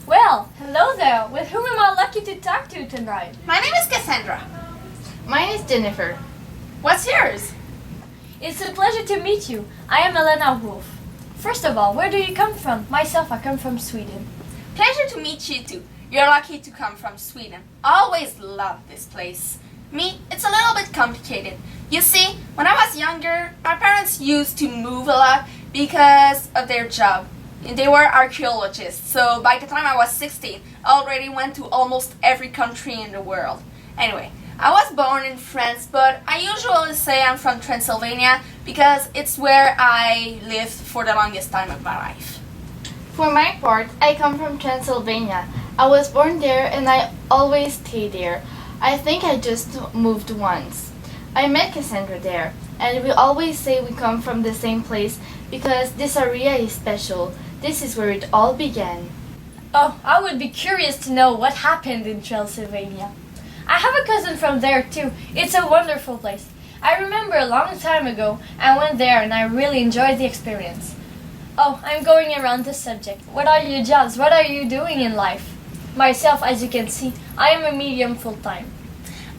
Well, hello there. With whom am I lucky to talk to tonight? My name is Cassandra. Mine is Jennifer. What's yours? It's a pleasure to meet you. I am Elena Wolf. First of all, where do you come from? Myself, I come from Sweden. Pleasure to meet you too. You're lucky to come from Sweden. I always loved this place. Me, it's a little bit complicated. You see, when I was younger, my parents used to move a lot because of their job. They were archaeologists, so by the time I was 16, I already went to almost every country in the world. Anyway, I was born in France, but I usually say I'm from Transylvania because it's where I lived for the longest time of my life. For my part, I come from Transylvania. I was born there and I always stay there. I think I just moved once. I met Cassandra there, and we always say we come from the same place because this area is special. This is where it all began. Oh, I would be curious to know what happened in Transylvania. I have a cousin from there too. It's a wonderful place. I remember a long time ago I went there and I really enjoyed the experience. Oh, I'm going around the subject. What are your jobs? What are you doing in life? Myself, as you can see, I am a medium full-time.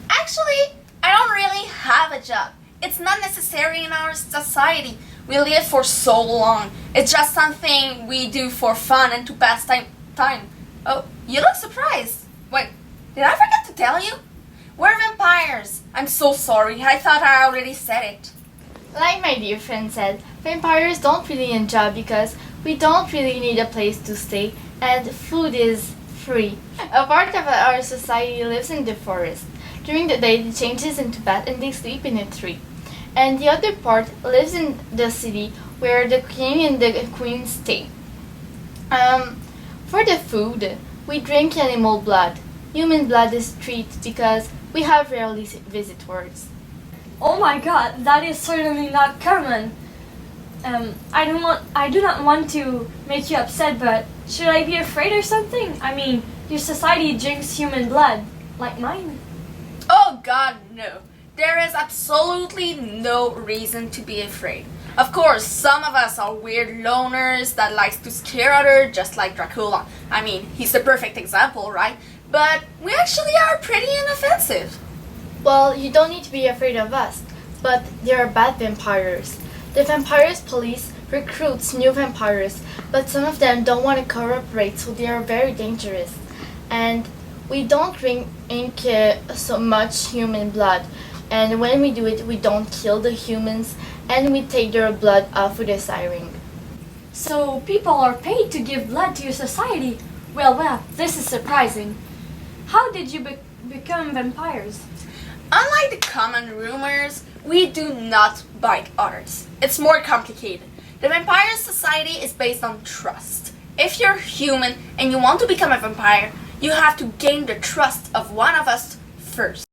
Actually, I don't really have a job. It's not necessary in our society. We live for so long. It's just something we do for fun and to pass time. Oh, you look surprised. Wait, did I forget to tell you? We're vampires. I'm so sorry. I thought I already said it. Like my dear friend said, vampires don't really enjoy because we don't really need a place to stay and food is free. A part of our society lives in the forest. During the day, it changes into bat and they sleep in a tree. And the other part lives in the city where the king and the queen stay. For the food, we drink animal blood. Human blood is treat because we have rarely visitors. Oh my god, that is certainly not common. I do not want to make you upset, but should I be afraid or something? I mean, your society drinks human blood, like mine. Oh God, no. There is absolutely no reason to be afraid. Of course, some of us are weird loners that likes to scare others, just like Dracula. I mean, he's the perfect example, right? But we actually are pretty inoffensive. Well, you don't need to be afraid of us, but there are bad vampires. The vampires police recruits new vampires, but some of them don't want to cooperate, so they are very dangerous. And we don't drink so much human blood, and when we do it, we don't kill the humans, and we take their blood off with a siren. So people are paid to give blood to your society? Well, this is surprising. How did you become vampires? Unlike the common rumors, we do not bite others. It's more complicated. The vampire society is based on trust. If you're human and you want to become a vampire, you have to gain the trust of one of us first.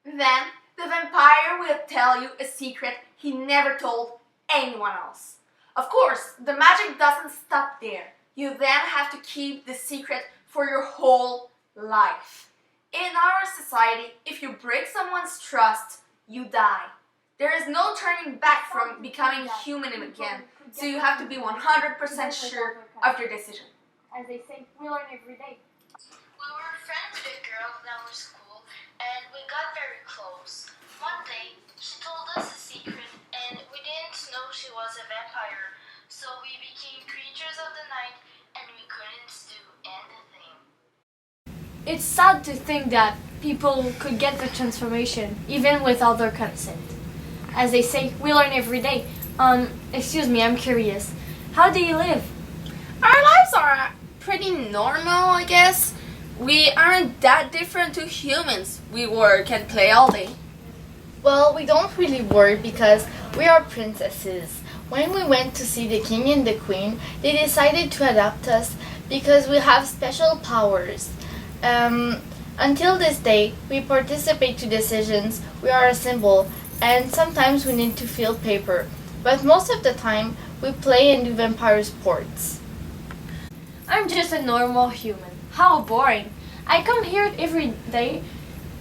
Then, the vampire will tell you a secret he never told anyone else. Of course, the magic doesn't stop there. You then have to keep the secret for your whole life. In our society, if you break someone's trust, you die. There is no turning back from becoming human again, so you have to be 100% sure of your decision. As they say, we learn every day. We were friends with a girl in our school, and we got very close. One day, she told us a secret, and we didn't know she was a vampire, so we became creatures of the night, and we couldn't do anything. It's sad to think that people could get the transformation, even without their consent. As they say, we learn every day. Excuse me, I'm curious. How do you live? Our lives are pretty normal, I guess. We aren't that different to humans. We work and play all day. Well, we don't really worry because we are princesses. When we went to see the king and the queen, they decided to adopt us because we have special powers. Until this day, we participate to decisions, we are a symbol, and sometimes we need to fill paper. But most of the time, we play and do vampire sports. I'm just a normal human. How boring. I come here every day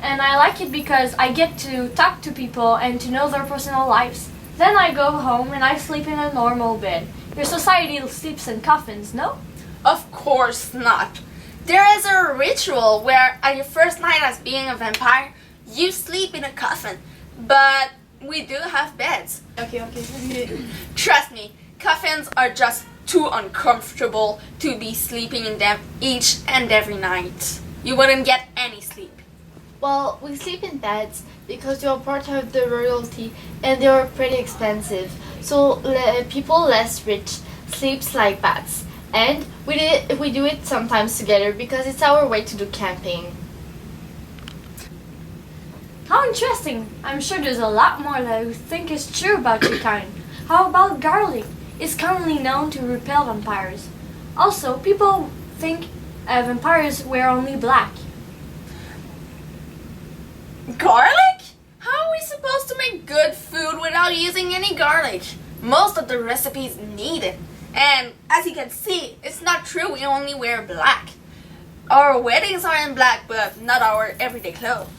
and I like it because I get to talk to people and to know their personal lives. Then I go home and I sleep in a normal bed. Your society sleeps in coffins, no? Of course. course not. There is a ritual where on your first night as being a vampire, you sleep in a coffin. But we do have beds. Okay. Trust me, coffins are just too uncomfortable to be sleeping in them each and every night. You wouldn't get any sleep. Well, we sleep in beds because you're part of the royalty and they are pretty expensive. So people less rich sleeps like bats. And we do it sometimes together because it's our way to do camping. How interesting. I'm sure there's a lot more that you think is true about your kind. How about garlic? It's commonly known to repel vampires. Also, people think vampires wear only black. Garlic? How are we supposed to make good food without using any garlic? Most of the recipes need it. And as you can see, it's not true we only wear black. Our weddings are in black, but not our everyday clothes.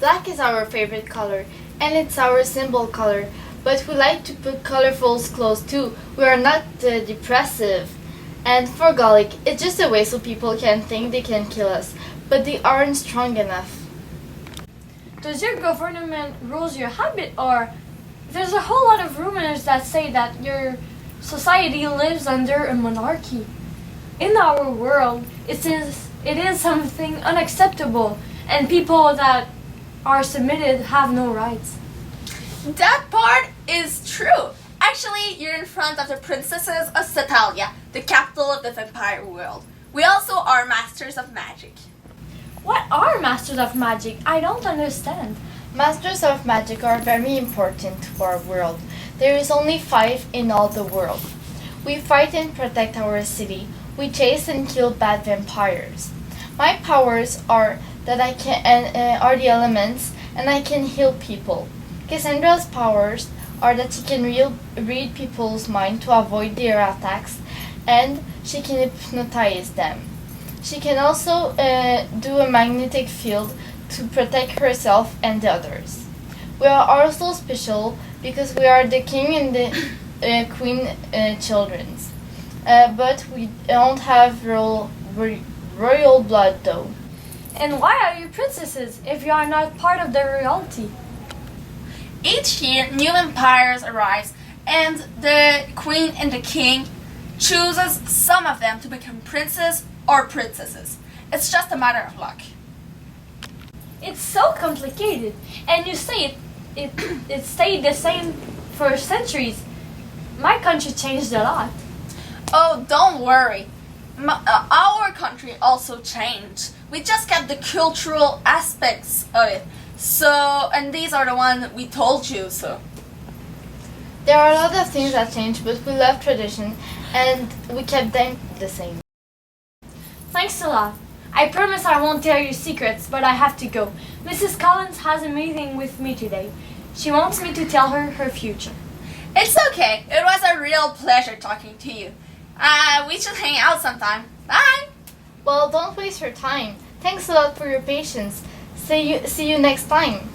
Black is our favorite color and it's our symbol color. But we like to put colorful clothes too. We are not depressive. And for garlic, it's just a way so people can think they can kill us. But they aren't strong enough. Does your government rules your habit, or there's a whole lot of rumors that say that your society lives under a monarchy? In our world, it is something unacceptable, and people that are submitted have no rights. That part is true. Actually, you're in front of the princesses of Satalia, the capital of the vampire world. We also are masters of magic. What are Masters of Magic? I don't understand. Masters of magic are very important to our world. There is only 5 in all the world. We fight and protect our city. We chase and kill bad vampires. My powers are that I can are the elements, and I can heal people. Cassandra's powers are that she can read people's mind to avoid their attacks, and she can hypnotize them. She can also do a magnetic field to protect herself and the others. We are also special because we are the king and the queen children. But we don't have royal blood though. And why are you princesses if you are not part of the royalty? Each year, new vampires arise, and the queen and the king chooses some of them to become princes or princesses. It's just a matter of luck. It's so complicated, and you say it stayed the same for centuries. My country changed a lot. Oh, don't worry. Our country also changed. We just kept the cultural aspects of it. So, and these are the ones we told you, so. There are a lot of things that changed, but we love tradition, and we kept them the same. Thanks a lot. I promise I won't tell you secrets, but I have to go. Mrs. Collins has a meeting with me today. She wants me to tell her her future. It's okay. It was a real pleasure talking to you. We should hang out sometime. Bye! Well, don't waste your time. Thanks a lot for your patience. See you next time.